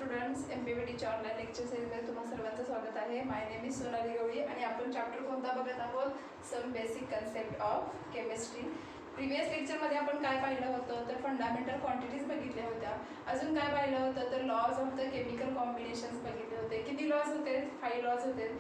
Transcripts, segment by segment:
Students, MPVTच्या online lecture सिरीजमध्ये तुम्हा सर्वांचं स्वागत आहे. My name is Sonali Gawali आणि आपण चॅप्टर कोणता बघत आहोत? Some basic concept of chemistry. Previous लेक्चरमध्ये आपण काय पाहिलं होतं तर फंडामेंटल क्वांटिटीज बघितल्या होत्या. अजून काय पाहिलं होतं तर laws of the chemical combinations बघितले होते. किती लॉज होते? 5 लॉज होते.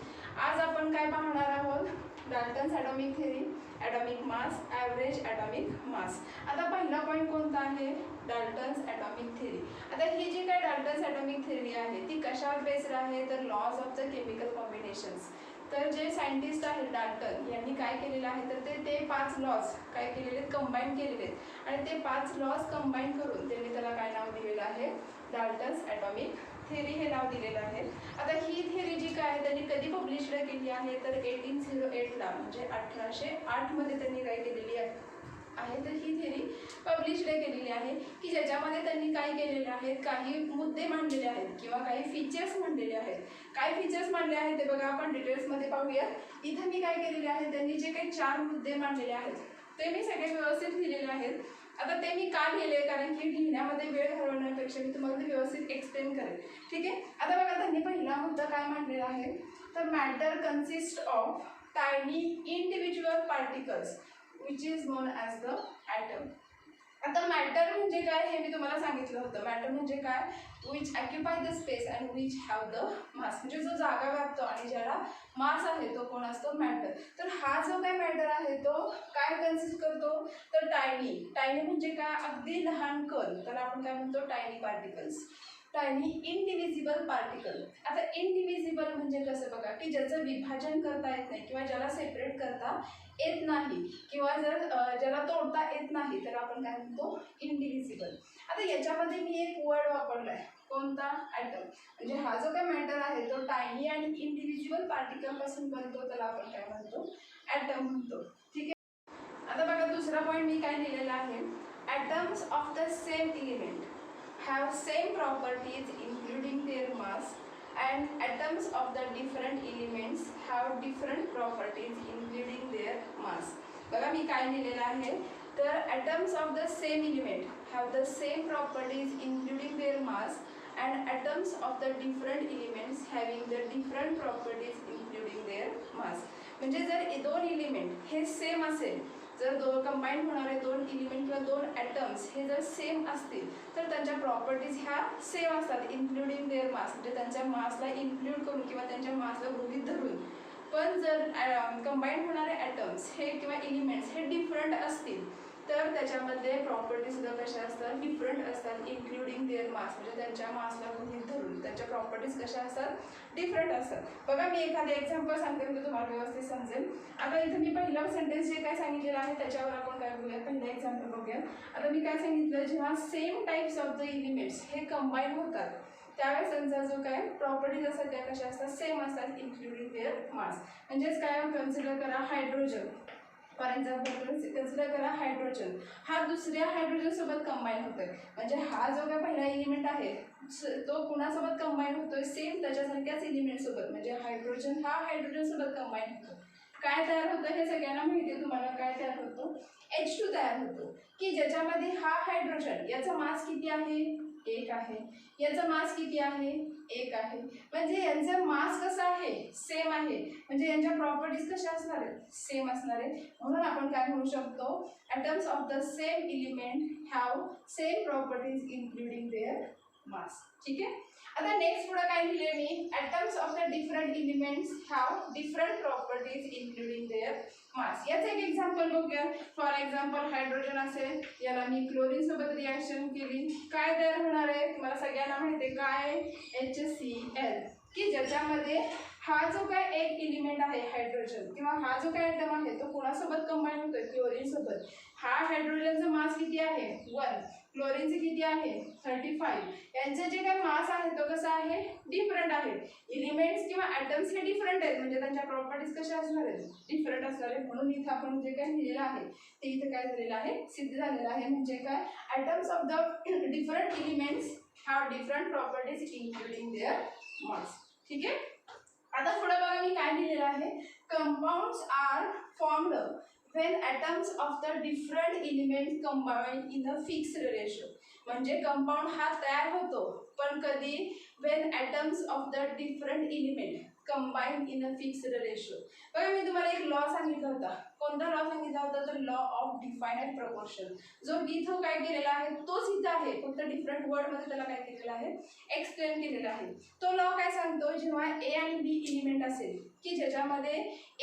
आज आपण काय पाहणार आहोत? Dalton's atomic theory, atomic mass, average atomic mass. आता पहिला पॉईंट कोणता आहे? Dalton's atomic theory. आता ही जी काय डाल्टन्स ॲटॉमिक थेरी आहे ती कशावर बेस्ड आहे तर laws of the chemical combinations. तर जे सायंटिस्ट आहेत डाल्टन यांनी काय केलेलं आहे तर ते 5 लॉज काय केलेले आहेत? कंबाईन केलेले आहेत आणि ते 5 लॉज कंबाईन करून त्यांनी त्याला काय नाव दिलेलं आहे? डाल्टन्स ॲटॉमिक थेरी हे नाव दिलेलं आहे. आता ही थेरी जी काय आहे त्यांनी कधी पब्लिश्ड केली आहे तर 1808ला म्हणजे 1808 मध्ये त्यांनी काय केलेली आहे तर ही थेरी पब्लिश्ड केलेली आहे की ज्याच्यामध्ये त्यांनी काय केलेले आहेत काही मुद्दे मांडलेले आहेत किंवा काही फीचर्स मांडलेले आहेत. काय फीचर्स मांडले आहेत ते बघा आपण डिटेल्समध्ये पाहूया. इथं मी काय केलेले आहे त्यांनी जे काही 4 मुद्दे मांडलेले आहेत ते मी सगळे व्यवस्थित लिहिलेले आहेत. आता ते मी का लिहिले कारण की लिहिण्यामध्ये वेळ घालवण्यापेक्षा मी तुम्हाला ते व्यवस्थित एक्सप्लेन करेन. ठीक आहे. आता बघा त्यांनी पहिला मुद्दा काय मांडलेला आहे तर matter consist of tiny individual particles which is known as the atom. आता मॅटर म्हणजे काय हे मी तुम्हाला सांगितलं होतं. मॅटर म्हणजे काय? Which occupy the space and which have the mass. म्हणजे जो जागा व्यापतो आणि ज्याला मास आहे तो कोण असतो? मॅटर. तर हा जो काय मॅटर आहे तो काय कन्सिस्ट करतो तर टायनी. टायनी म्हणजे काय? अगदी लहान कण. त्याला आपण काय म्हणतो? Tiny particles. Tiny indivisible particle. आता इनडिव्हिजिबल म्हणजे कसं बघा की ज्याचं विभाजन करता येत नाही किंवा ज्याला सेपरेट करता येत नाही किंवा जर ज्याला तोडता येत नाही तर आपण काय म्हणतो? इनडिव्हिजिबल. आता याच्यामध्ये मी एक वर्ड वापरला आहे कोणता? ॲटम. म्हणजे हा जो काय मॅटर आहे तो टायनी आणि इनडिव्हिजिबल पार्टिकल पासून बनतो त्याला आपण काय म्हणतो? ॲटम म्हणतो. ठीक आहे. आता बघा दुसरा पॉईंट मी काय लिहिलेला आहे atoms of the same element have same properties including their mass and atoms of the different elements have different properties including their mass. बघा मी काय लिहिलेलं आहे तर atoms of the same element have the same properties including their mass and atoms of the different elements having the different properties including their mass. म्हणजे जर दोन element हे सेम असेल जर कंबाईन होणारे 2 एलिमेंट किंवा 2 ॲटम्स हे जर सेम असतील तर त्यांच्या प्रॉपर्टीज ह्या सेम असतात इन्क्लुडिंग देअर मास. म्हणजे त्यांच्या मासला इन्क्लूड करून किंवा त्यांच्या मासला गृहीत धरून. पण जर कंबाईन होणारे ॲटम्स हे किंवा एलिमेंट्स हे डिफरंट असतील तर त्याच्यामध्ये प्रॉपर्टीजसुद्धा कशा असतात? डिफरंट असतात इन्क्लुडिंग देअर मास. म्हणजे त्यांच्या मासला गृहीत धरून त्यांच्या प्रॉपर्टीज कशा असतात? डिफरंट असतात. बघा मी एखादे एक्झाम्पल सांगते म्हणजे तुम्हाला व्यवस्थित समजेल. आता इथं मी पहिला सेंटेन्स जे काय सांगितलेलं आहे त्याच्यावर आपण काय बघूया? पहिला एक्झाम्पल बघूया. आता मी काय सांगितलं जेव्हा same types of the elements हे कंबाईन होतात त्यावेळेस त्यांचा जो काय प्रॉपर्टीज असतात त्या कशा असतात? सेम असतात इन्क्लुडिंग देअर मास. म्हणजेच काय कन्सिडर करा हायड्रोजन. फॉर एक्झाम्पल कन्सिडर करा हायड्रोजन हा दुसऱ्या हायड्रोजन सोबत कंबाईन होतोय. म्हणजे हा जो काय पहिला एलिमेंट आहे तो कुणासोबत कंबाईन होतोय? सेम त्याच्यासारख्याच एलिमेंट सोबत. म्हणजे हायड्रोजन हा हायड्रोजन सोबत कंबाईन होतो. काय तयार होतं हे सगळ्यांना माहिती आहे तुम्हाला. काय तयार होतो? H2 तयार होतो की ज्याच्यामध्ये हा हायड्रोजन याचा मास किती आहे? 1 आहे. याचा मास किती आहे? 1 आहे. म्हणजे यांचा मास कसा आहे? सेम आहे. म्हणजे यांच्या प्रॉपर्टीज कशा असणार आहेत? सेम असणार आहेत. म्हणून आपण काय म्हणू शकतो atoms of the same element have same properties including their mass. ठीक आहे. आता नेक्स्ट पुढे काय लिहिले मी atoms of the different elements have different properties including their mass. याचं एक एक्झाम्पल बघूया. फॉर एक्झाम्पल हायड्रोजन असेल याला मी क्लोरीन सोबत रिॲक्शन केली काय तयार होणार आहे? तुम्हाला सगळ्यांना माहिती आहे काय? HCl. की ज्याच्यामध्ये हा जो काय एक एलिमेंट आहे हायड्रोजन किंवा हा जो काय ॲटम आहे तो कोणासोबत कंबाईन होतोय? क्लोरीन सोबत. हा हायड्रोजनचा मास किती आहे? 1. क्लोरीनचे किती आहे? 35. यांचे जे काय मास आहे तो कसा आहे? डिफरंट आहे. एलिमेंट्स किंवा ॲटम्स हे डिफरंट आहेत म्हणजे त्यांच्या प्रॉपर्टीज कशा असणार आहेत? डिफरंट असणार आहेत. म्हणून इथं आपण जे काय लिहिलेलं आहे ते इथं काय झालेलं आहे? सिद्ध झालेलं आहे. म्हणजे काय atoms of the different elements have different properties including their mass. ठीक आहे. आता पुढे बघा मी काय लिहिलेलं आहे compounds are formed when atoms of the different elements combine in a fixed ratio. म्हणजे कंपाऊंड हा तयार होतो पण कधी when atoms of the different element combine in a fixed ratio. बघा मी तुम्हाला एक लॉ सांगितला होता. कोणता लॉ सांगितला होता? तर लॉ ऑफ डिफायनाइट प्रपोर्शन. जो इथं काय केलेला आहे तोच इथं आहे, फक्त डिफरंट वर्ड मध्ये त्याला काय केलेलं आहे, एक्सप्लेन केलेलं आहे. तो लॉ काय सांगतो, जेव्हा ए आणि बी एलिमेंट असेल की ज्याच्यामध्ये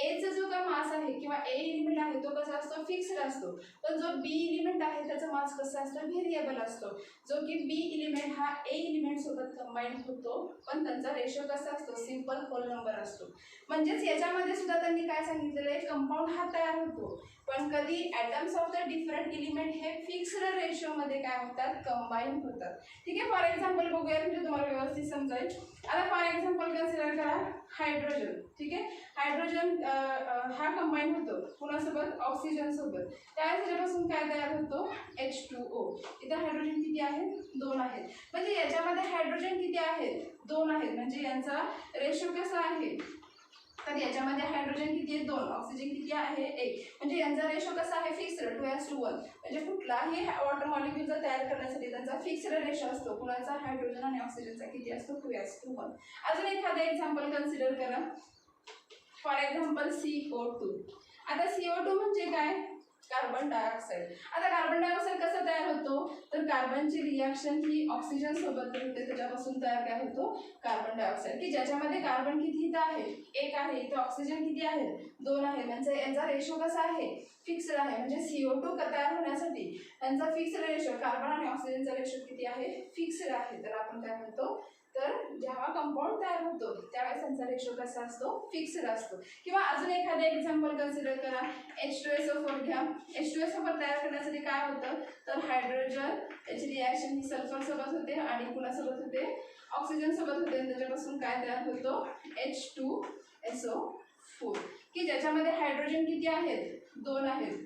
एचा जो काय मास आहे किंवा ए एलिमेंट आहे तो कसा असतो, फिक्स्ड असतो. पण जो बी एलिमेंट आहे त्याचा मास कसा असतो, व्हेरिएबल असतो. जो की बी एलिमेंट हा ए एलिमेंट सोबत कंबाईन होतो, पण त्यांचा रेशो कसा असतो, सिंपल होल नंबर असतो. म्हणजेच याच्यामध्ये सुद्धा त्यांनी काय सांगितलेलं आहे, कंपाऊंड हा तयार होतो, पण कधी atoms of the different element हे फिक्स्ड रेशोमध्ये काय होतात, कंबाईन होतात. ठीक आहे. फॉर एक्झाम्पल बघूया म्हणजे तुम्हाला व्यवस्थित समजेल. आता फॉर एक्झाम्पल कन्सिडर करा हायड्रोजन. ठीक आहे. हायड्रोजन हा कंबाईन होतो कुणासोबत, ऑक्सिजन सोबत. त्यावेळेस त्याच्यापासून काय तयार होतो, H2O. इथे हायड्रोजन किती आहेत, 2 आहेत. म्हणजे याच्यामध्ये हायड्रोजन किती आहेत, 2 आहेत. म्हणजे यांचा रेशो कसा आहे, तर याच्यामध्ये हायड्रोजन किती आहे, 2, ऑक्सिजन किती आहे, 1. म्हणजे यांचा रेशो कसा आहे, फिक्स्ड 2:1. म्हणजे कुठलाही वॉटर मॉलिक्यूल तयार करण्यासाठी त्यांचा फिक्स्ड रेशो असतो. कुणाचा, हायड्रोजन आणि ऑक्सिजनचा किती असतो, 2:1. अजून एखादं एक्झाम्पल कन्सिडर करा. For example CO2. आता CO2 म्हणजे काय, कार्बन डायऑक्साईड. आता कार्बन डायऑक्साईड कसं तयार होतो, तर कार्बनची रिॲक्शन ही ऑक्सिजन सोबत होते, त्याच्यापासून तयार काय होतो, कार्बन डायऑक्साईड. की ज्याच्यामध्ये कार्बन किती इथं आहे, 1 आहे. इथं ऑक्सिजन किती आहे, 2 आहे. म्हणजे यांचा रेशो कसा आहे, फिक्स्ड आहे. म्हणजे CO2 तयार होण्यासाठी यांचा फिक्स्ड रेशो, कार्बन आणि ऑक्सिजनचा रेशो किती आहे, फिक्स्ड आहे. तर आपण काय म्हणतो, तर जेव्हा कंपाऊंड तयार होतो त्यावेळेस त्यांचा रेशो कसा असतो, फिक्स्ड असतो. किंवा अजून एखादं एक्झाम्पल कन्सिडर करा. H2SO4 घ्या. H2SO4 तयार करण्यासाठी काय होतं, तर हायड्रोजन याची रिॲक्शन ही सल्फर सोबत होते आणि कुणासोबत होते, ऑक्सिजन सोबत होते. त्याच्यापासून काय तयार होतो, H2SO4. की ज्याच्यामध्ये हायड्रोजन किती आहेत, 2 आहेत.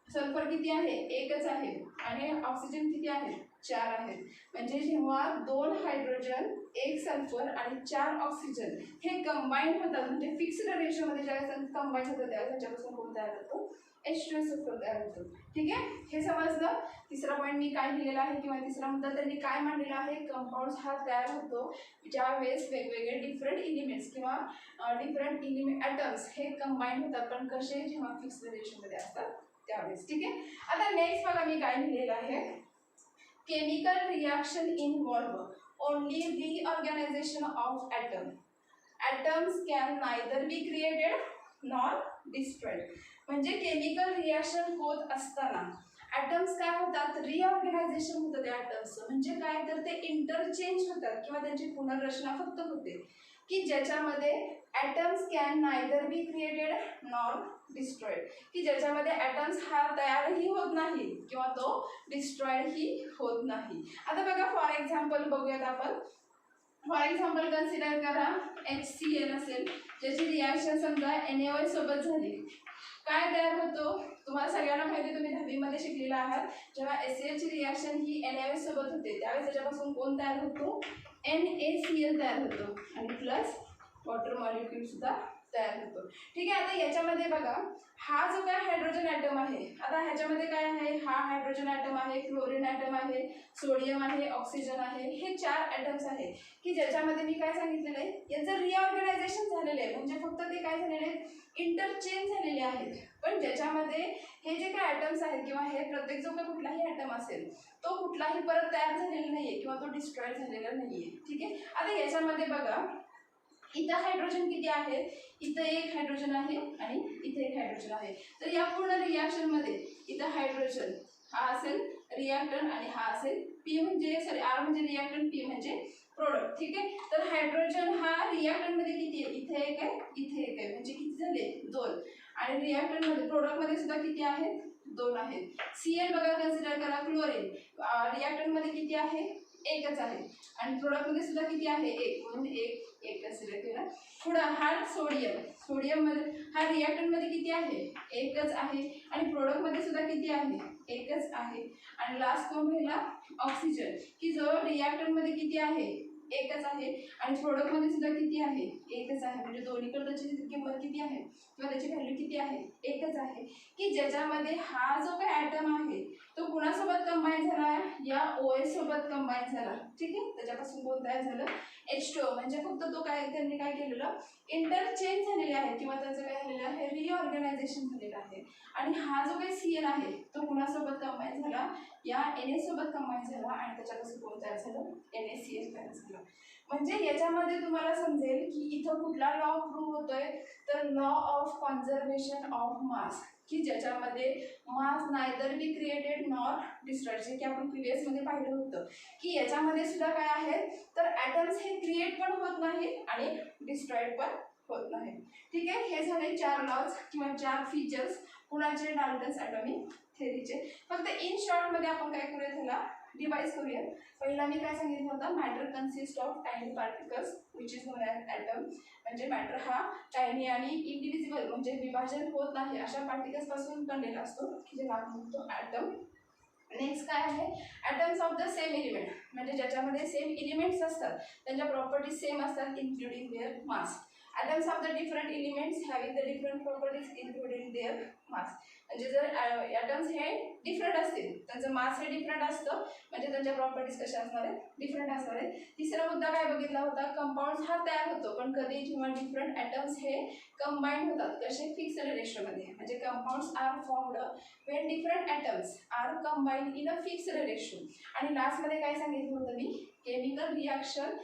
सल्फर किती आहे, 1च आहे. आणि ऑक्सिजन किती आहे, 4 आहेत. म्हणजे जेव्हा 2 हायड्रोजन, 1 सल्फर आणि 4 ऑक्सिजन हे कंबाईन होतात, म्हणजे फिक्स्ड रेशोमध्ये ज्यावेळेस कंबाईन होतं त्यावेळेस त्याच्यापासून कोण तयार होतो, H2SO4 तयार होतो. ठीक आहे. हे समजलं. तिसरा पॉईंट मी काय लिहिलेला आहे किंवा तिसरा मुद्दा त्यांनी काय मांडलेला आहे, कंपाऊंड्स हा तयार होतो ज्यावेळेस वेगवेगळे डिफरंट एलिमेंट्स किंवा डिफरंट ॲटम्स हे कंबाईन होतात, पण कसे, जेव्हा फिक्स्ड रेशोमध्ये असतात त्यावेळेस. ठीक आहे. आता नेक्स्ट बघा मी काय लिहिलेलं आहे, chemical reaction involve only reorganization of atom. Atoms can neither be created nor destroyed. म्हणजे केमिकल रिॲक्शन होत असताना ॲटम्स काय होतात, रिऑर्गनायझेशन होतं त्या ॲटम्सचं. म्हणजे काय, तर ते इंटरचेंज होतात किंवा त्यांची पुनर्रचना फक्त होते. की ज्याच्यामध्ये atoms can neither be created nor destroyed. की ज्याच्यामध्ये ॲटम्स हा तयारही होत नाही किंवा तो डिस्ट्रॉइडही होत नाही. आता बघा फॉर एक्झाम्पल बघूयात आपण. फॉर एक्झाम्पल कन्सिडर करा HCl असेल, ज्याची रिॲक्शन समजा NaOH सोबत झाली. काय तयार होतो, तुम्हाला सगळ्यांना माहिती, तुम्ही 10वीमध्ये शिकलेला आहात. जेव्हा HCl ची रिॲक्शन ही NaOH सोबत होते त्यावेळेस त्याच्यापासून कोण तयार होतो, NaCl तयार होतो आणि प्लस वॉटर मॉलिक्यूल सुद्धा तयार होतो. ठीक आहे. आता याच्यामध्ये बघा, हा जो काय हायड्रोजन ॲटम आहे, आता ह्याच्यामध्ये काय आहे, हा हायड्रोजन ॲटम आहे, क्लोरीन ॲटम आहे, सोडियम आहे, ऑक्सिजन आहे. हे 4 ॲटम्स आहेत की ज्याच्यामध्ये मी काय सांगितलेलं आहे, यांचं रिऑर्गनायझेशन झालेलं आहे. म्हणजे फक्त ते काय झालेले आहेत, इंटरचेंज झालेले आहेत. पण ज्याच्यामध्ये हे जे काय ॲटम्स आहेत किंवा हे प्रत्येक जो काही कुठलाही ॲटम असेल तो कुठलाही परत तयार झालेला नाहीये किंवा तो डिस्ट्रॉय झालेला नाहीये. ठीक आहे. आता याच्यामध्ये बघा, इथं हायड्रोजन किती आहेत, इथं 1 हायड्रोजन आहे आणि इथे 1 हायड्रोजन आहे. तर या पूर्ण रिॲक्शन मध्ये इथं हायड्रोजन हा असेल रिॲक्टंट आणि हा असेल पी म्हणजे R म्हणजे रिॲक्टंट, पी म्हणजे प्रोडक्ट. ठीक आहे. तर हायड्रोजन हा रिॲक्टंट मध्ये किती आहे, इथे 1 आहे, इथे 1 आहे. म्हणजे किती झाले, 2. आणि रिॲक्टंट मध्ये, प्रोडक्ट मध्ये सुद्धा किती आहेत, 2 आहेत. Cl बघा कन्सिडर करा, क्लोरीन रिॲक्टंट मध्ये किती आहे, 1च आहे. आणि प्रोडक्ट मध्ये सुद्धा किती आहे, 1. म्हणून 1 कन्सिडर केला. पुढं हा सोडियम, सोडियम मध्ये हा रिॲक्टंट मध्ये किती आहे, 1च आहे. आणि प्रोडक्ट मध्ये सुद्धा किती आहे, एकच आहे. आणि लास्ट कोण राहिला ऑक्सिजन, की जो रिॲक्टंट मध्ये किती आहे एकच आहे आणि प्रोडक्ट मध्ये सुद्धा किती आहे एकच आहे. म्हणजे दोन्हीकडे त्याची किंमत किती आहे किंवा त्याची व्हॅल्यू किती आहे एकच आहे. की ज्याच्यामध्ये हा जो काही ॲटम आहे तो कुणासोबत कंबाईन झाला या OH सोबत कंबाईन झाला. ठीक आहे, त्याच्यापासून कोण तयार झालं H2O. म्हणजे फक्त तो काय त्यांनी काय केलेलं इंटरचेंज झालेले आहे किंवा त्याचं काय झालेलं आहे रिऑर्गनायझेशन झालेलं आहे. आणि हा जो काही Cl आहे तो कुणासोबत कंबाईन झाला या Na सोबत कंबाईन झाला आणि त्याच्यापासून कोण तयार झालं NaCl तयार झालं. म्हणजे याच्यामध्ये तुम्हाला समजेल की इथं कुठला लॉ प्रूव्ह होतोय तर law of conservation of mass, की ज्याच्यामध्ये mass neither be created nor destroyed, जे की आपण प्रिव्हियस मध्ये पाहिलं होतं की याच्यामध्ये सुद्धा काय आहे तर ॲटम्स हे क्रिएट पण होत नाही आणि डिस्ट्रॉयड पण होत नाही. ठीक आहे, हे झाले 4 लॉज किंवा 4 फीचर्स कुणाचे डाल्टन्स ॲटॉमिक थेअरीचे. फक्त इन शॉर्ट मध्ये आपण काय करूया त्याला डिवाइड करूया. पहिला मी काय सांगितलं होतं matter consist of tiny particles which is known as atom. म्हणजे मॅटर हा टायनी आणि इंडिव्हिजिबल म्हणजे विभाजन होत नाही अशा पार्टिकल्स पासून बनलेला असतो की ज्याला आपण म्हणतो ॲटम. नेक्स्ट काय आहे atoms of the same element, म्हणजे ज्याच्यामध्ये सेम एलिमेंट्स असतात त्यांच्या प्रॉपर्टीज सेम असतात including their mass. atoms of the different elements having the different properties including their mass. म्हणजे जर atoms हे डिफरंट असतील त्यांचं मास हे डिफरंट असतं म्हणजे त्यांच्या प्रॉपर्टीज कशा असणार आहेत डिफरंट असणार आहेत. तिसरा मुद्दा काय बघितला होता कंपाऊंड्स हा तयार होतो पण कधी जेव्हा डिफरंट atoms हे कंबाईंड होतात कसे फिक्स्ड रेशोमध्ये. म्हणजे compounds are formed when different atoms are combined in a fixed ratio. आणि लास्ट मध्ये काय सांगितलं होतं मी chemical reaction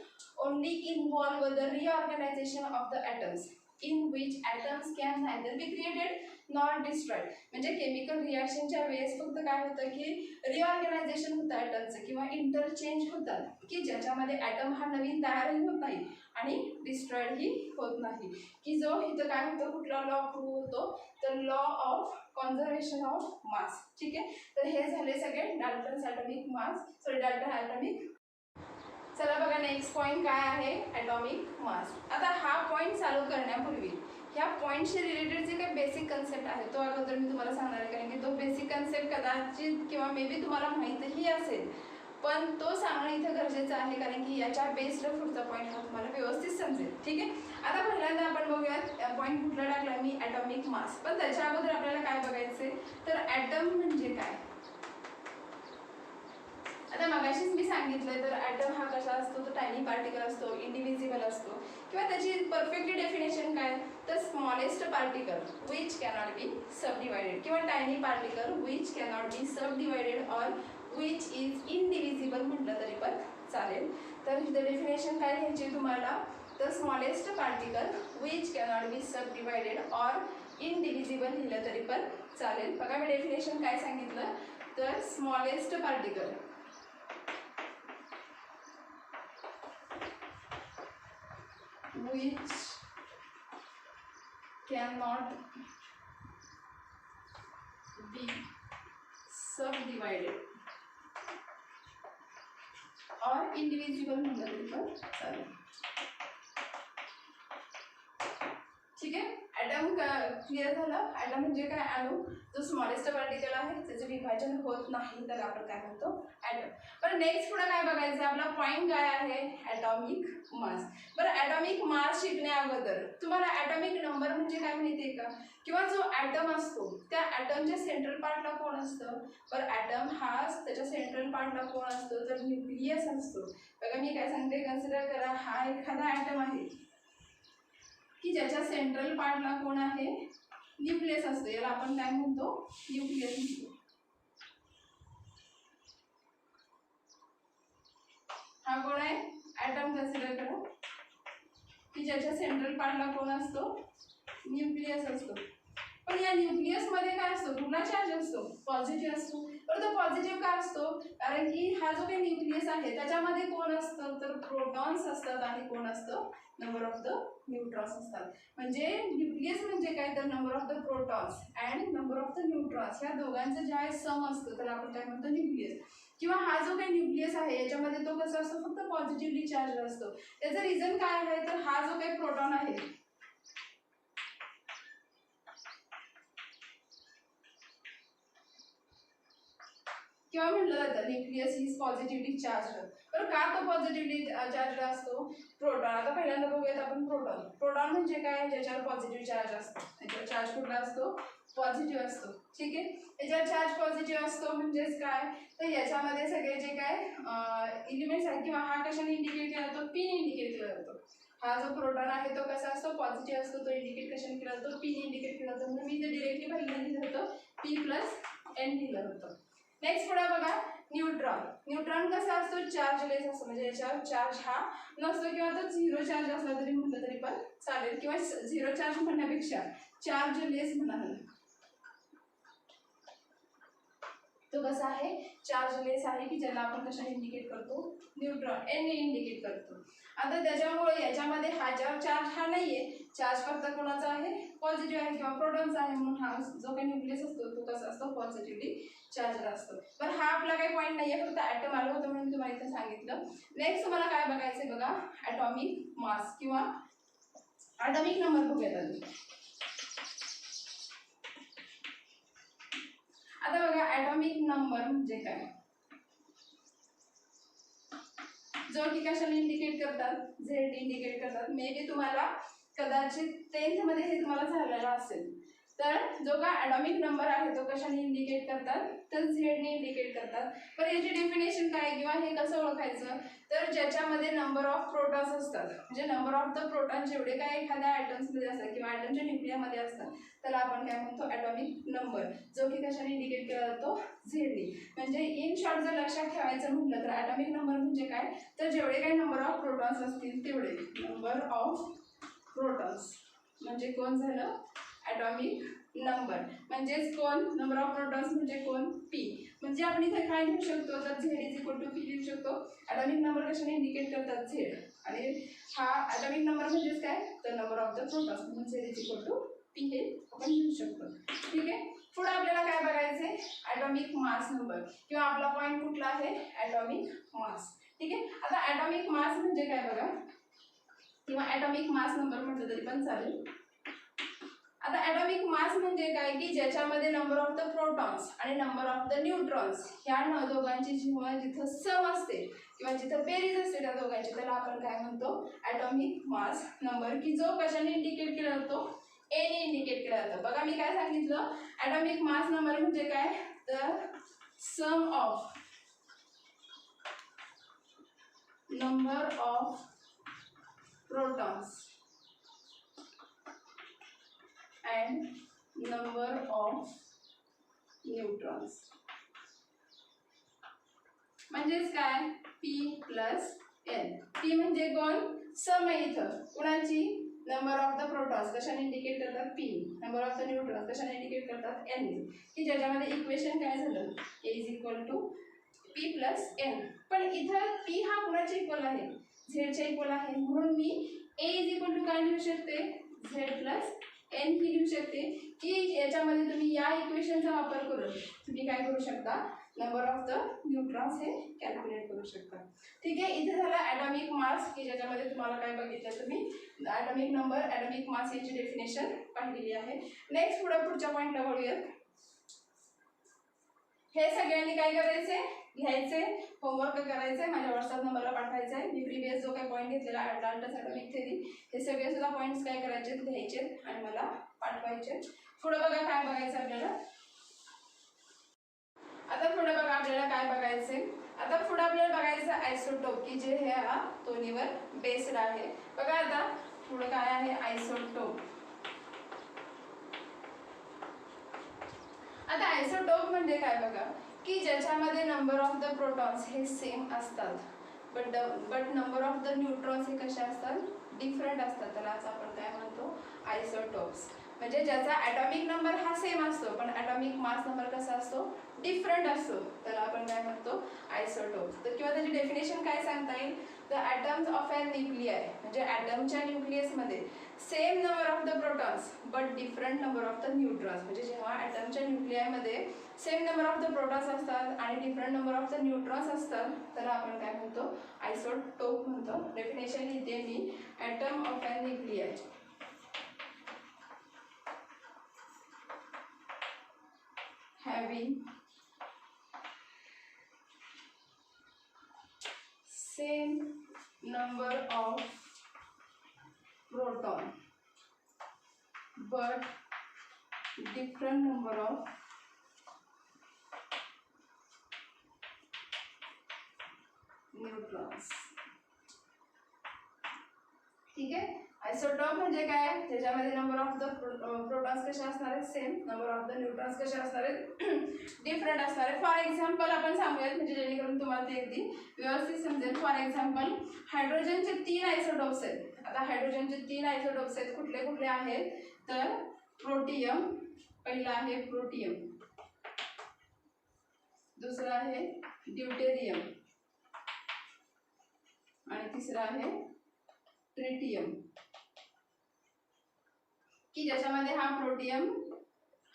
only involve the reorganization of the atoms in which atoms can neither be created nor destroyed. म्हणजे chemical रिॲक्शनच्या वेळेस फक्त काय होतं की रिऑर्गनायझेशन होतं ॲटमचं किंवा इंटरचेंज होतात की ज्याच्यामध्ये ॲटम हा नवीन तयारही होत नाही आणि डिस्ट्रॉयडही होत नाही. की जो इथं काय होतं कुठला लॉ प्रूव्ह होतो तर लॉ ऑफ कॉन्झर्वेशन ऑफ मास. ठीक आहे, तर हे झाले सगळे Dalton's atomic mass Dalton atomic. चला बघा नेक्स्ट पॉईंट काय आहे ॲटॉमिक मास. आता हा पॉईंट चालू करण्यापूर्वी ह्या पॉईंटशी रिलेटेड जे काही बेसिक कन्सेप्ट आहे तो अगोदर मी तुम्हाला सांगणार आहे कारण की तो बेसिक कन्सेप्ट कदाचित किंवा मे बी तुम्हाला माहीतही असेल पण तो सांगणं इथं गरजेचं आहे कारण की याच्या बेस्ड पुढचा पॉईंट हा तुम्हाला व्यवस्थित समजेल. ठीक आहे, आता पहिल्यांदा आपण बघूयात पॉईंट कुठला टाकला मी ॲटॉमिक मास. पण त्याच्या अगोदर आपल्याला काय बघायचे तर ॲटम म्हणजे काय. आता मगाशीच मी सांगितलं तर ॲटम हा कसा असतो तो टायनी पार्टिकल असतो इंडिव्हिजिबल असतो किंवा त्याची परफेक्टली डेफिनेशन काय तर smallest particle which cannot be subdivided किंवा tiny particle which cannot be subdivided or which is indivisible म्हटलं तरी पण चालेल. तर इथं डेफिनेशन काय घ्यायची तुम्हाला तर smallest particle which cannot be subdivided or indivisible लिहिलं तरी पण चालेल. बघा मी डेफिनेशन काय सांगितलं तर smallest particle which cannot be subdivided or indivisible म्हणलं तरी पण चालेल. ठीक आहे, ॲटम क्लिअर झालं. ॲटम म्हणजे काय अणू जो स्मॉलेस्ट पार्टिकल आहे त्याचे विभाजन होत नाही तर आपण काय म्हणतो ॲटम. बरं नेक्स्ट पुढे काय बघायचं आपला पॉईंट काय आहे ॲटॉमिक मास. बरं ॲटॉमिक मास शिकण्या अगोदर तुम्हाला ॲटॉमिक नंबर म्हणजे काय माहिती आहे का किंवा जो ॲटम असतो त्या ॲटमच्या सेंट्रल पार्टला कोण असतं. बरं ॲटम हा त्याच्या सेंट्रल पार्टला कोण असतो तर न्यूक्लियस असतो. बघा मी काय सांगते कन्सिडर करा हा एखादा ॲटम आहे की ज्याच्या सेंट्रल पार्टला कोण आहे न्यूक्लियस असतो. याला आपण काय म्हणतो न्यूक्लियस म्हणतो. हा कोण आहे ॲटम कन्सिडर करा की ज्याच्या सेंट्रल पार्टला कोण असतो न्यूक्लियस असतो. पण या न्यूक्लियस मध्ये काय असतो कुठला चार्ज असतो पॉझिटिव्ह असतो. बरं तो पॉझिटिव्ह का असतो कारण की हा जो काही न्यूक्लियस आहे त्याच्यामध्ये कोण असतं तर प्रोटॉन्स असतात आणि कोण असतं नंबर ऑफ द न्यूट्रॉन्स असतात. म्हणजे न्यूक्लियस म्हणजे काय तर number of the protons and number of the neutrons ह्या दोघांचं ज्या सम असतं तर आपण काय म्हणतो न्यूक्लियस. किंवा हा जो काही न्यूक्लियस आहे याच्यामध्ये तो कसा असतो फक्त पॉझिटिव्हली चार्ज असतो. त्याचं रिझन काय आहे तर हा जो काही प्रोटॉन आहे किंवा म्हटलं जातं न्यूक्लियस इज पॉझिटिव्हली चार्ज. तर का तो पॉझिटिव्हली चार्ज असतो? प्रोटॉन. आता पहिल्यांदा बघूयात आपण प्रोटॉन. प्रोटॉन म्हणजे काय? ज्याच्यावर पॉझिटिव्ह चार्ज असतो. त्याच्यावर चार्ज कुठला असतो? पॉझिटिव्ह असतो. ठीक आहे. याच्यावर चार्ज पॉझिटिव्ह असतो म्हणजेच काय? तर याच्यामध्ये सगळे जे काय एलिमेंट्स आहेत किंवा हा कशाने इंडिकेट केला जातो? पीने इंडिकेट केला जातो. हा जो प्रोटॉन आहे तो कसा असतो? पॉझिटिव्ह असतो. तो इंडिकेट कशाने केला जातो? पीने इंडिकेट केला जातो. म्हणून मी इथे डिरेक्टली पहिल्यांदा लिहिलं होतं पी प्लस एन लिहिलं होतं. नेक्स्ट पुढे बघा न्यूट्रॉन. न्यूट्रॉन कसा असतो? चार्जलेस असतो. म्हणजे याच्यावर चार्ज हा नसतो किंवा तो झिरो चार्ज असला तरी म्हटलं तरी पण चालेल किंवा झिरो चार्ज म्हणण्यापेक्षा चार्जलेस म्हणाल. तो कसा आहे? चार्जलेस आहे की ज्याला आपण कशाने इंडिकेट करतो? न्यूट्रॉन एन इंडिकेट करतो. आता त्याच्यामुळे याच्यामध्ये हा चार्ज हा नाहीये. चार्ज फक्त कोणाचा आहे? पॉझिटिव्ह आहे किंवा प्रोटॉनचा आहे. म्हणून हा जो काही न्यूक्लियस असतो तो कसा असतो? पॉझिटिव्हली चार्ज असतो. पण हा आपला काही पॉईंट नाहीये, फक्त ॲटम आलं होतं म्हणून तुम्हाला इथं सांगितलं. नेक्स्ट तुम्हाला काय बघायचंय बघा? ॲटॉमिक मास किंवा ॲटॉमिक नंबर बघूयात आधी. आता बघा ॲटॉमिक नंबर म्हणजे काय? जो की कशाने इंडिकेट करतात? झेड इंडिकेट करतात. मे बी तुम्हाला कदाचित 10th मध्ये हे तुम्हाला झालेलं असेल. तर जो का ॲटॉमिक नंबर आहे तो कशाने इंडिकेट करतात? तर झेडने इंडिकेट करतात. पण याची डेफिनेशन काय किंवा हे कसं ओळखायचं? तर ज्याच्यामध्ये नंबर ऑफ प्रोटॉन्स असतात म्हणजे नंबर ऑफ द प्रोटॉन जेवढे काय एखाद्या ॲटम्समध्ये असतात किंवा ॲटमच्या न्यूक्लियामध्ये असतात त्याला आपण काय म्हणतो? Atomic number. जो की कशाने इंडिकेट केला जातो? झेडने. म्हणजे इन शॉर्ट जर लक्षात ठेवायचं म्हटलं तर ॲटॉमिक नंबर म्हणजे काय? तर जेवढे काही नंबर ऑफ प्रोटॉन्स असतील तेवढे नंबर ऑफ प्रोटॉन्स म्हणजे कोण झालं? Atomic number. म्हणजेच कोण? नंबर ऑफ प्रोटॉन्स म्हणजे कोण? पी. म्हणजे आपण इथे काय लिहू शकतो? तर Z is equal to P लिहू शकतो. ॲटॉमिक नंबर कशाने इंडिकेट करतात? झेड. आणि हा ॲटॉमिक नंबर म्हणजेच काय? तर नंबर ऑफ द प्रोटॉन्स म्हणून Z is equal to P हे आपण लिहू शकतो. ठीक आहे. पुढे आपल्याला काय बघायचंय? ॲटॉमिक मास नंबर किंवा आपला पॉईंट कुठला आहे? Atomic mass. ठीक आहे. आता ॲटॉमिक मास म्हणजे काय बघा किंवा ॲटॉमिक मास नंबर म्हटलं तरी पण चालेल. आता ॲटॉमिक मास म्हणजे काय की ज्याच्यामध्ये नंबर ऑफ द प्रोटॉन्स आणि नंबर ऑफ द न्यूट्रॉन्स ह्या दोघांची जेव्हा जिथं सम असते किंवा जिथं बेरीज असते त्या दोघांची त्याला आपण काय म्हणतो? Atomic mass number. की जो कशाने इंडिकेट केला जातो? एने इंडिकेट केला जातो. बघा मी काय सांगितलं? ॲटॉमिक मास नंबर म्हणजे काय? तर sum of number of protons and number of neutrons. म्हणजेच काय? P plus N. P म्हणजे कोण? सम आहे इथं. कुणाची? नंबर ऑफ द प्रोटॉन्स कशाने इंडिकेट करतात? P. Number of the neutrons कशाने इंडिकेट करतात? N. की ज्याच्यामध्ये इक्वेशन काय झालं? A is equal to P plus N. पण इथं P हा कुणाच्या इक्वल आहे? Z च्या इक्वल आहे. म्हणून मी A is equal to काय लिहू शकते? Z plus N ही लिहू शकते. की याच्यामध्ये तुम्ही या इक्वेशनचा वापर करून तुम्ही काय करू शकता? नंबर ऑफ द न्यूट्रॉन्स हे कॅल्क्युलेट करू शकता. ठीक आहे. इथे झाला ॲटॉमिक मास की ज्याच्यामध्ये तुम्हाला काय बघितलं तुम्ही? ॲटॉमिक नंबर, ॲटॉमिक मास याची डेफिनेशन पाहिलेली आहे. नेक्स्ट पुढच्या पॉईंटला वळूयात. हे सगळ्यांनी काय करायचे? घ्यायचे, होमवर्क करायचे, माझ्या व्हॉट्सअप नंबरला पाठवायचं आहे. मी प्रिव्हियस जो काही पॉईंट घेतलेला अटलांटास ॲटॉमिक थेरी हे सगळे सुद्धा पॉईंट्स काय करायचे? घ्यायचे आणि मला पाठवायचे. पुढे बघा काय बघायचं आपल्याला. आता पुढे बघा आपल्याला काय बघायचे? आता पुढे आपल्याला बघायचं आयसोटोप की जे हे दोन्हीवर बेस्ड आहे. बघा आता पुढे काय आहे? आयसोटोप. आता आयसोटोप म्हणजे काय बघा की ज्याच्यामध्ये नंबर ऑफ द प्रोटॉन्स हे सेम असतात but number of the neutrons हे कसे असतात? डिफरंट असतात. त्याला आपण काय म्हणतो? आयसोटोप्स. म्हणजे ज्याचा ॲटॉमिक नंबर हा सेम असतो पण ॲटॉमिक मास नंबर कसा असतो? डिफरंट असतो. त्याला आपण काय म्हणतो? आयसोटोप्स. तर किंवा त्याची डेफिनेशन काय सांगता येईल? The atoms of an nuclei म्हणजे ॲटमच्या न्यूक्लियसमध्ये same number of the protons but different number of the neutrons. म्हणजे जेव्हा ॲटमच्या न्यूक्लियामध्ये same number of the protons असतात आणि different number of the neutrons असतात त्याला आपण काय म्हणतो? आयसोटोप म्हणतो. डेफिनेशन लिहिते मी. Atom of an nuclei having same number of proton but different number of neutrons. ठीक आहे. आयसोटॉप म्हणजे काय, त्याच्यामध्ये नंबर ऑफ द प्रोटॉन्स कसे असणार आहेत, same. Number of the neutrons कसे असणार आहेत, डिफरंट असणार आहेत. फॉर एक्झाम्पल आपण सांगूयात, म्हणजे जेणेकरून तुम्हाला ते अगदी व्यवस्थित समजेल. फॉर एक्झाम्पल हायड्रोजनचे 3 आयसोटॉप्स आहेत. आता हायड्रोजनचे 3 आयसोटॉप्स आहेत. कुठले कुठले आहेत तर प्रोटियम, पहिला आहे प्रोटियम, दुसरा आहे ड्यूटेरियम आणि तिसरा आहे ट्रिटियम. की ज्याच्यामध्ये हा प्रोटियम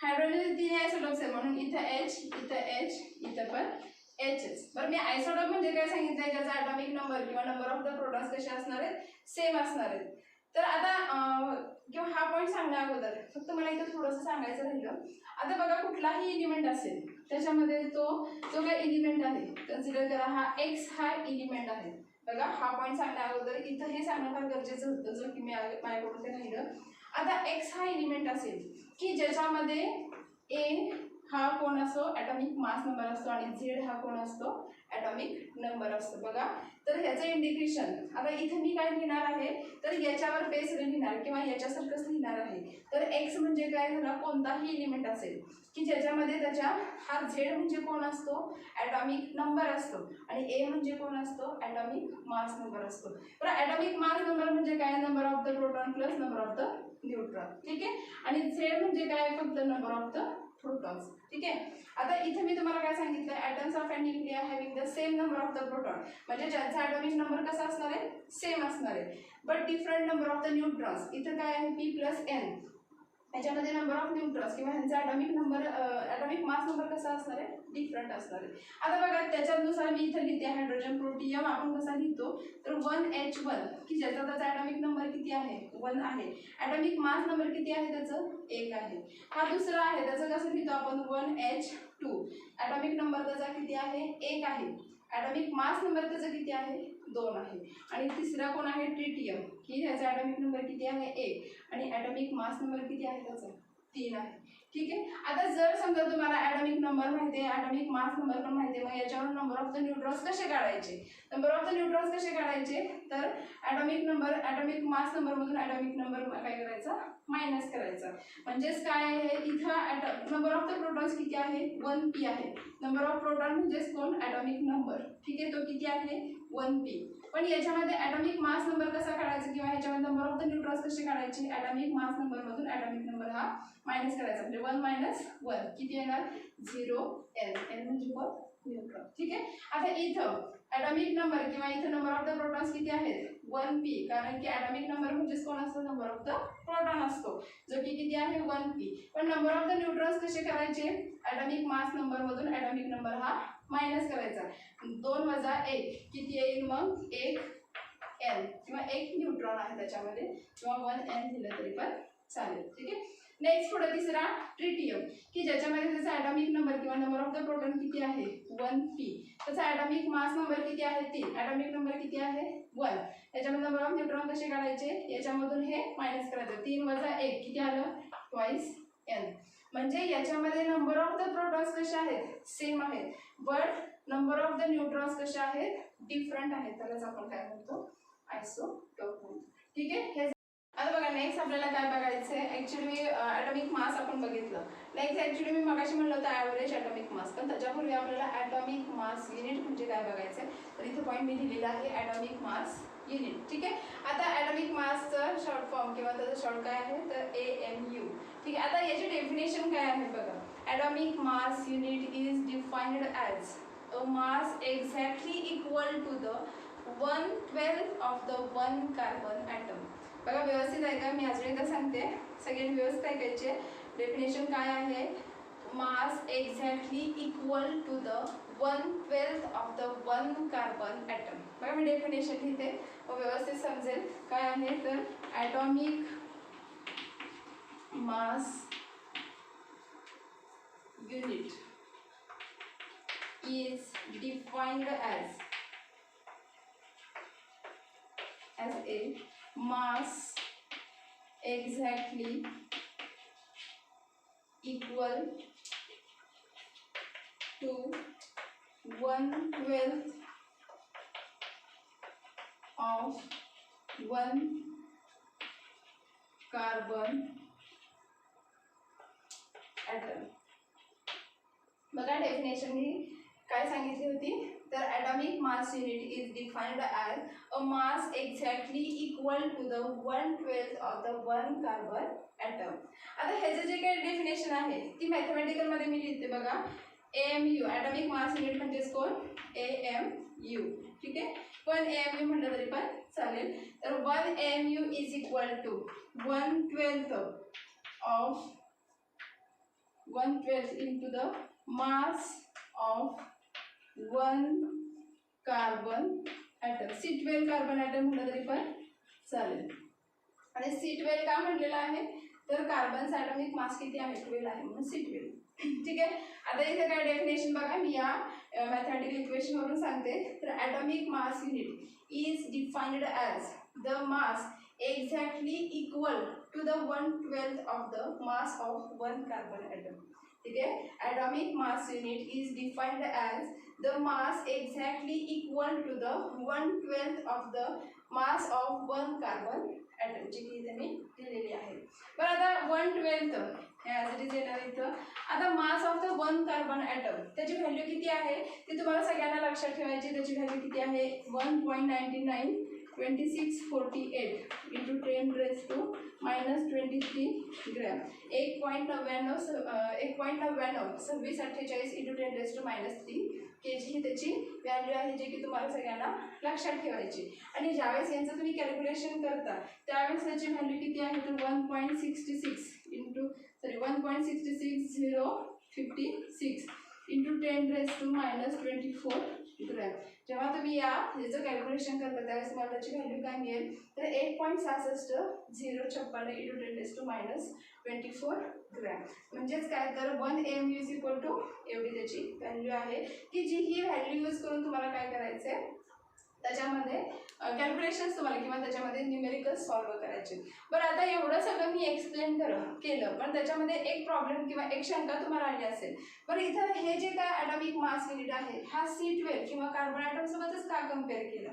हायड्रोजन 3 आयसोटॉप्स आहे म्हणून इथं H, इथं H, इथं पण Hच. बरं, मी आयसोटॉप म्हणजे काय सांगितलंय, ज्याचा ॲटॉमिक नंबर किंवा नंबर ऑफ द प्रोटॉन्स कसे असणार आहेत, सेम असणार आहेत. तर आता किंवा हा पॉईंट सांगण्या अगोदर फक्त मला इथं थोडंसं सांगायचं राहिलं. आता बघा, कुठलाही एलिमेंट असेल त्याच्यामध्ये जो काही एलिमेंट आहे, कन्सिडर करा हा X हा एलिमेंट आहे. बघा, हा पॉईंट सांगण्या अगोदर इथं हे सांगणं फार गरजेचं होतं, जो की माझ्याकडून ते राहिलं. आता X हा एलिमेंट असेल की ज्याच्यामध्ये A हा कोण असतो, ॲटॉमिक मास नंबर असतो, आणि Z हा कोण असतो, ॲटॉमिक नंबर असतो. बघा, तर ह्याचं इंडिकेशन आता इथे मी काय लिहिणार आहे तर याच्यावर बेस्ड लिहिणार किंवा याच्यासारखंच लिहिणार आहे. तर X म्हणजे काय झाला, कोणताही एलिमेंट असेल की ज्याच्यामध्ये त्याच्या हा Z म्हणजे कोण असतो, ॲटॉमिक नंबर असतो, आणि A म्हणजे कोण असतो, ॲटॉमिक मास नंबर असतो. तर ॲटॉमिक मास नंबर म्हणजे काय, number of the proton plus number of the neutron. ठीक आहे. आणि Z म्हणजे काय, फक्त नंबर ऑफ द प्रोटॉन्स. ठीक आहे. आता इथे मी तुम्हाला काय सांगितलं, atoms of a nuclear having the same number of the proton, म्हणजे ज्यांचा ॲटॉमिक नंबर कसा असणार आहे, सेम असणार आहे, but different number of the neutrons. इथं काय आहे, P प्लस N. याच्यामध्ये नंबर ऑफ न्यूट्रॉन्स किंवा ह्यांचा atomic number, atomic mass number कसा असणार आहे, डिफरंट असणार आहे. आता बघा, त्याच्यानुसार मी इथं लिहिते हायड्रोजन प्रोटियम आपण कसा लिहितो तर 1H1, की ज्याचा त्याचा ॲटॉमिक नंबर किती आहे, 1 आहे. ॲटॉमिक मास नंबर किती आहे त्याचं, 1 आहे. हा दुसरा आहे, त्याचं कसं लिहितो आपण 1H2, ॲटॉमिक नंबर त्याचा किती आहे, 1 आहे. ॲटॉमिक मास नंबर त्याचा किती आहे, 2 आहे. आणि तिसरा कोण आहे, ट्रिटियम, की ह्याचा ॲटॉमिक नंबर किती आहे, 1, आणि ॲटॉमिक मास नंबर किती आहे त्याचा, 3 आहे. ठीक आहे. आता जर समजा तुम्हाला ॲटॉमिक नंबर माहिती आहे, ॲटॉमिक मास नंबर पण माहिती आहे, मग याच्यावर नंबर ऑफ द न्यूट्रॉन्स कसे काढायचे, नंबर ऑफ द न्यूट्रॉन्स कसे काढायचे, तर ॲटॉमिक नंबर, ॲटॉमिक मास नंबरमधून ॲटॉमिक नंबर काय करायचा, मायनस करायचा. म्हणजेच काय आहे, इथं नंबर ऑफ द प्रोटॉन्स किती आहे, 1p आहे. नंबर ऑफ प्रोटॉन म्हणजेच कोण, ॲटॉमिक नंबर. ठीक आहे, तो किती आहे, 1p. पण याच्यामध्ये ॲटॉमिक मास नंबर कसा काढायचा किंवा ह्याच्यामध्ये नंबर ऑफ द न्यूट्रॉन्स कसे काढायचे, ॲटॉमिक मास नंबरमधून ॲटॉमिक नंबर हा मायनस करायचा, म्हणजे 1 मायनस 1 किती येणार, 0n. n म्हणजे कोण, न्यूट्रॉन. ठीक आहे. आता इथं ॲटॉमिक नंबर किंवा इथं नंबर ऑफ द प्रोटॉन्स किती आहेत, 1p, कारण की ॲटॉमिक नंबर म्हणजेच कोण असतो, नंबर ऑफ द प्रोटॉन असतो, जो की किती आहे, 1p. पण नंबर ऑफ द न्यूट्रॉन्स कसे करायचे, ॲटॉमिक मास नंबरमधून ॲटॉमिक नंबर हा मायनस करायचा. 2 वजा 1 किती येईल मग, 1n, किंवा 1 न्यूट्रॉन आहे त्याच्यामध्ये, किंवा 1n दिलं तरी पण चालेल. ठीक आहे. नेक्स्ट पुढे तिसरा ट्रिटियम, की ज्याच्यामध्ये त्याचा ॲटॉमिक नंबर किंवा नंबर ऑफ द प्रोटॉन किती आहे, 1p. त्याचा ॲटॉमिक मास नंबर किती आहे, 3, ॲटॉमिक नंबर किती आहे, 1. त्याच्यामध्ये नंबर ऑफ न्यूट्रॉन कसे काढायचे, याच्यामधून हे मायनस करायचं. 3 वजा 1 किती आलं, 2n. म्हणजे याच्यामध्ये नंबर ऑफ द प्रोटॉन्स कसे आहेत, सेम आहेत, but number of the neutrons कसे आहेत, डिफरंट आहेत. त्यालाच आपण काय म्हणतो, आयसोटॉप म्हणतो. ठीक आहे. आता बघा, नेक्स्ट आपल्याला काय बघायचं आहे, ॲक्च्युली ॲटॉमिक मास आपण बघितलं. नेक्स्ट ॲक्च्युली मी मगाशी म्हणलं होतं ॲव्हरेज ॲटॉमिक मास, पण त्याच्यापूर्वी आपल्याला ॲटॉमिक मास युनिट म्हणजे काय बघायचं आहे. तर इथे पॉईंट मी दिलेला आहे, ॲटॉमिक मास युनिट. ठीक आहे. आता ॲटॉमिक मासचं शॉर्ट फॉर्म किंवा त्याचं शॉर्ट काय आहे तर AMU. ठीक आहे. आता याची डेफिनेशन काय आहे बघा, atomic mass unit is defined as a mass exactly equal to the 1/12 of the 1 carbon atom. बघा, व्यवस्थित ऐका, मी अजून एकदा सांगते, सगळ्यांनी व्यवस्थित ऐकायचे. डेफिनेशन काय आहे, mass exactly equal to the 1/12 of the 1 carbon atom. बघा, मी डेफिनेशन लिहिते व व्यवस्थित समजेल काय आहे. तर atomic mass unit is defined as as a mass exactly equal to 1/12 of one carbon atom. बघा डेफिनेशन ही काय सांगितली होती तर atomic mass unit is defined as a mass exactly equal to the 1/12 of the one carbon atom. आता ह्याचे जे काही definition आहे ती मॅथमॅटिकल मध्ये मी लिहिते बघा AMU atomic mass unit म्हणजेच कोण AMU. ठीक आहे पण AMU म्हटलं तरी पण चालेल तर 1 AMU is equal to 1/12 of 1/12 into the mass of one carbon atom. C12 carbon atom म्हटलं तरी पण चालेल आणि C12 का म्हटलेलं आहे तर कार्बनचा ॲटॉमिक मास किती आहे 12 आहे म्हणून C12. ठीक आहे आता इथे काय डेफिनेशन बघा मी या मॅथमॅटिकल इक्वेशन वरून सांगते तर atomic mass unit is defined as the mass exactly equal to the 1/12 of the mass of one carbon atom. ठीक है atomic mass unit is defined as the mass exactly equal to the 1/12 of the mass of one carbon atom जी की इथे मी दिलेली आहे. पण आता 1/12 as it is येणार इथं आता mass of the one carbon atom त्याची व्हॅल्यू किती आहे ती तुम्हाला सगळ्यांना लक्षात ठेवायची. त्याची व्हॅल्यू किती आहे 1.992648 into 10 raised to -23 gram 1.992648 into 10 raised to -3 kg ही त्याची व्हॅल्यू आहे जी की तुम्हाला सगळ्यांना लक्षात ठेवायची. आणि ज्यावेळेस यांचं तुम्ही कॅल्क्युलेशन करता त्यावेळेस त्याची व्हॅल्यू किती आहे तर 1.66056 into 10 raised to -24 ग्रॅम. जेव्हा तुम्ही याचं कॅल्क्युलेशन करता त्यावेळेस तुम्हाला त्याची व्हॅल्यू काय मिळेल तर 1.66 into 10 raised to -24 ग्रॅम. म्हणजेच काय तर 1 AMU इज इक्वल टू एवढी त्याची व्हॅल्यू आहे की जी ही व्हॅल्यू यूज करून तुम्हाला काय करायचं आहे त्याच्यामध्ये कॅल्क्युलेशन्स तुम्हाला किंवा त्याच्यामध्ये न्यूमेरिकल सॉल्व करायचे. बरं आता एवढं सगळं मी एक्सप्लेन केलं पण त्याच्यामध्ये एक प्रॉब्लेम किंवा एक शंका तुम्हाला आली असेल. बरं इथं हे जे काय ॲटॉमिक मास युनिट आहे हा C12 किंवा कार्बन ॲटम सोबतच का कम्पेअर केलं.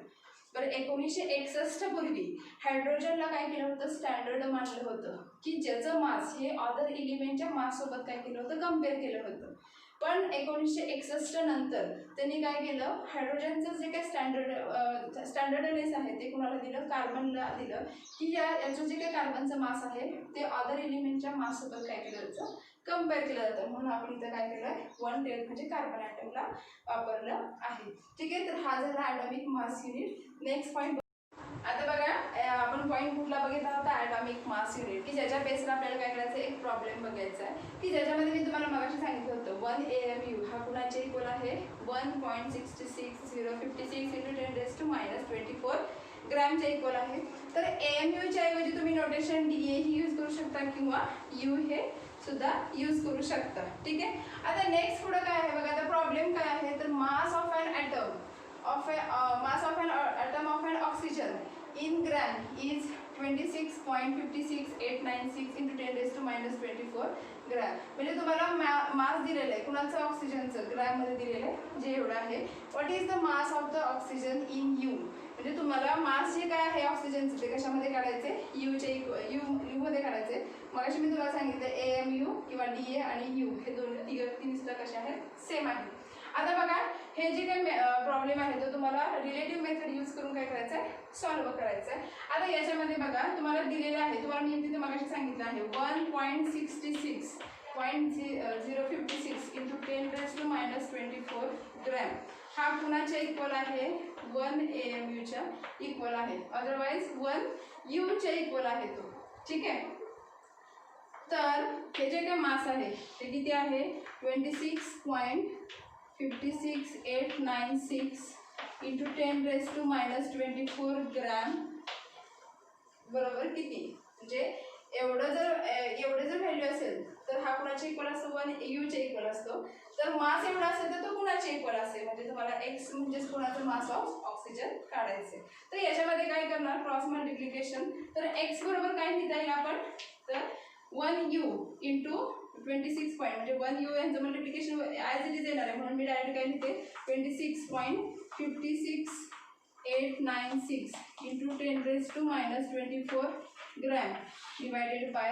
बरं 1961 पूर्वी हायड्रोजनला काय केलं होतं स्टँडर्ड मानलं होतं की ज्याचं मास हे अदर एलिमेंटच्या मास सोबत काय केलं होतं कम्पेअर केलं होतं. पण 1961 नंतर त्यांनी काय केलं हायड्रोजनचं जे काही स्टँडर्डनेस आहे ते कुणाला दिलं कार्बनला दिलं की याचं जे काही कार्बनचं मास आहे ते अदर एलिमेंटच्या मास सोबत काय केलं जातं कम्पेअर केलं जातं. म्हणून आपण इथं काय केलं 1/12 म्हणजे कार्बन ॲटमला वापरलं आहे. ठीक आहे तर हा झाला atomic mass unit. Next point आता बघा आपण पॉईंट कुठला बघितला होता ॲटॉमिक मास युनिट की ज्याच्या बेसला आपल्याला काय करायचं एक प्रॉब्लेम बघायचा आहे की ज्याच्यामध्ये मी तुम्हाला मगाशी सांगितलं होतं 1 AMU हा कुणाच्या इक्वल आहे 1.66056 into 10 raised to -24 ग्रॅमच्या इक्वल आहे. तर AMUच्या ऐवजी तुम्ही नोटेशन DA ही यूज करू शकता किंवा U हे सुद्धा यूज करू शकता. ठीक आहे आता नेक्स्ट पुढं काय आहे बघा आता प्रॉब्लेम काय आहे तर mass of an atom of an atom of an oxygen in gram is 26.56896 into 10 raised to -24 gram. म्हणजे तुम्हाला मास दिलेलं आहे कुणाचं ऑक्सिजनचं ग्रॅम मध्ये दिलेलं आहे जे एवढं आहे. What is the mass of the oxygen in you म्हणजे तुम्हाला मास जे काय आहे ऑक्सिजनचं ते कशामध्ये काढायचे यू मध्ये काढायचे. मगाशी मी तुम्हाला सांगितलं AMU किंवा DA आणि U हे तिन्ही सुद्धा कसे आहेत सेम आहेत. आता बघा हे जे काही प्रॉब्लेम आहे तो तुम्हाला रिलेटिव्ह मेथड यूज करून काय करायचं आहे सॉल्व्ह करायचं आहे. आता याच्यामध्ये बघा तुम्हाला दिलेले आहे तुम्हाला मी तिथे मगाशी सांगितलं आहे 1.66.056 into 10 raised to -24 ग्रॅम हा कुणाच्या इक्वल आहे 1 AMUच्या इक्वल आहे अदरवाईज 1 Uच्या इक्वल आहे तो. ठीक आहे तर हे जे काही मास आहे ते किती आहे 26.56896 into 10 raised to -24 ग्रॅम बरोबर किती म्हणजे एवढं जर व्हॅल्यू असेल तर हा कुणाच्या इक्वल असतो 1 यूच्या इक्वल असतो. तर मास एवढा असेल तर तो कुणाच्या इक्वल असेल म्हणजे तुम्हाला x म्हणजेच कुणाचं मास ऑफ ऑक्सिजन काढायचे. तर याच्यामध्ये काय करणार क्रॉस मल्टिप्लिकेशन. तर x बरोबर काय लिहिता येईल आपण तर 1u इंटू 26 पॉईंट म्हणजे 1u यांचं मल्टिप्लिकेशन ॲज इट इज येणार आहे म्हणून मी डायरेक्ट काय लिहिते 26.56896 into 10⁻⁻24 gram divided by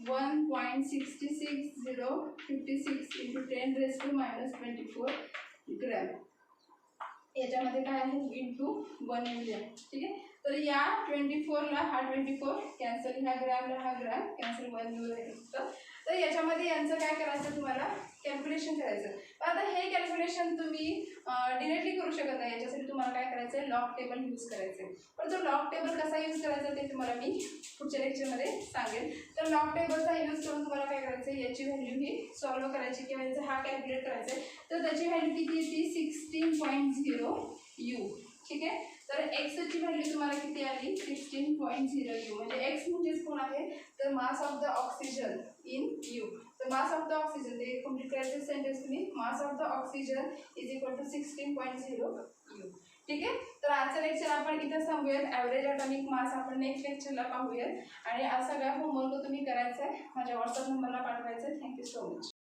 1.66056 into 10⁻⁻24 gram. याच्यामध्ये काय आहे इंटू 1 मिलियन. ठीक आहे. तर या 24ला हा 24 कॅन्सल, ह्या ग्रॅमला हा ग्रॅम कॅन्सल, 1 मिलियन. तर याच्यामध्ये यांचं काय करायचं तुम्हाला कॅल्क्युलेशन करायचं. आता हे कॅल्क्युलेशन तुम्ही डिरेक्टली करू शकत नाही. याच्यासाठी तुम्हाला काय करायचं आहे लॉग टेबल यूज करायचं आहे. पण तो लॉग टेबल कसा यूज करायचा ते तुम्हाला मी पुढच्या लेक्चरमध्ये सांगेन. तर लॉग टेबलचा यूज करून तुम्हाला काय करायचं आहे याची व्हॅल्यू ही सॉल्व्ह करायची किंवा याचा हा कॅल्क्युलेट करायचा आहे. तर त्याची व्हॅल्यू किती येते 16.0 यू. ठीक आहे. तर एक्सची व्हॅल्यू तुम्हाला किती आली 16.0 यू म्हणजे एक्स म्हणजेच कोण आहे तर mass of the oxygen in U. तर मास ऑफ द ऑक्सिजन ते कंप्लीट करायचं सेंटेन्स तुम्ही mass of the oxygen is equal to 16.0 U. ठीक आहे. तर आजचं लेक्चर आपण इथं थांबूयात. ॲव्हरेज ॲटॉमिक मास आपण नेक्स्ट लेक्चरला पाहूयात आणि हा सगळा होमवर्क तुम्ही करायचा आहे माझ्या व्हॉट्सअप नंबरला पाठवायचा आहे. Thank you so much.